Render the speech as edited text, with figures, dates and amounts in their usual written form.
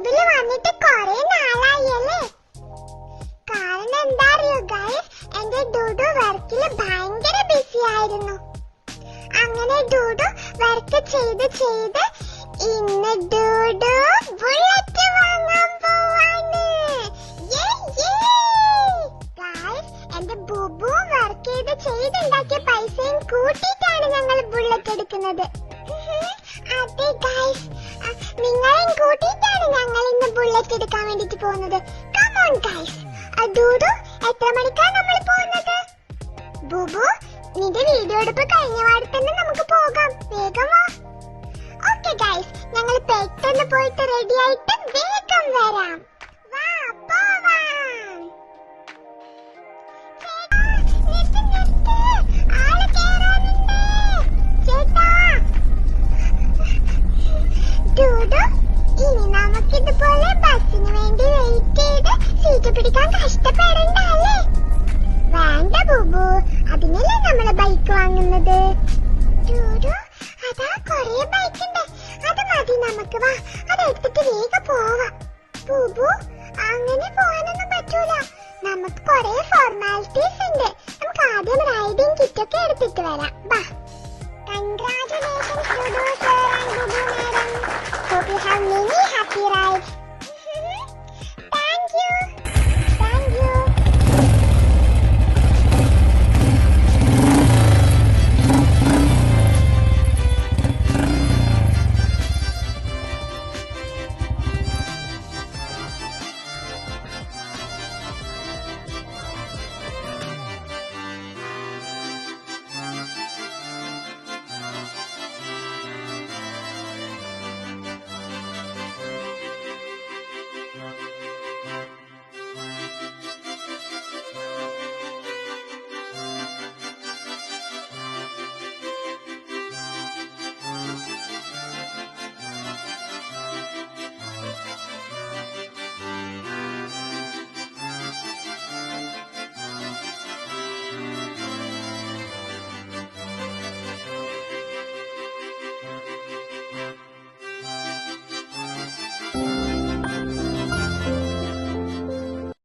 യൂട്യൂബില് വന്നിട്ട് കൊറേ നാളായല്ലേ. കാരണം എന്താ അറിയോ ഗൈസ്, എന്റെ ഡൂഡു വർക്കില് ഭയങ്കര ബിസി ആയിരുന്നു. അങ്ങനെ ഡൂഡു വർക്ക് ചെയ്ത് ഇന്ന് ഡൂഡു ബുള്ളറ്റ് വാങ്ങാൻ പോവാണ്. ഗൈസ്, എന്റെ ബുബു വർക്ക് ചെയ്തുണ്ടാക്കിയ പൈസയും കൂട്ടിയിട്ടാണ് ഞങ്ങൾ ബുള്ളറ്റ് എടുക്കുന്നത്. അതെ ഗൈസ്, നിങ്ങളെയും കൂട്ടിയിട്ടാണ് ഞങ്ങൾ ഇന്ന് ബുള്ളറ്റ് എടുക്കാൻ വേണ്ടിട്ട് പോകുന്നത്. Come on guys. ഡൂഡു, എത്ര മണിക്കാണ് നമ്മൾ പോകുന്നത്? ബുബു, നിന്റെ വീഡിയോ എടുപ്പ് കഴിഞ്ഞ വാരം തന്നെ നമുക്ക് പോകാം. വേഗം വാ. ഓക്കെ ഗൈസ്, ഞങ്ങൾ പെട്ടെന്ന് പോയിട്ട് റെഡി ആയിട്ട് വേഗം വരാം. വാ പോവാം. ആള് കേറാനുണ്ട് ചേട്ടാ. ഡൂഡു, ഇനി നമുക്കിതുപോലെ ബസ്സിന് വേണ്ടി വെയിറ്റ് ചെയ്ത് സീറ്റ് പിടിക്കാൻ കഷ്ടപ്പെടണ്ടല്ലേ? വേണ്ട ബുബു, അതിനല്ലേ നമ്മള് ബൈക്ക് വാങ്ങുന്നത്. ഡൂഡു, അതാ കൊറേ ബൈക്ക് ഉണ്ട്, അത് മതി നമുക്ക്. വാ, അതെടുത്തിട്ട് വേഗം പോവാം. ബുബു, അങ്ങനെ പോകാനൊന്നും പറ്റൂല. നമുക്ക് കൊറേ ഫോർമാലിറ്റീസ് ഉണ്ട്. നമുക്ക് ആദ്യം റൈഡിങ് കിറ്റൊക്കെ എടുത്തിട്ട് വരാം. വാ.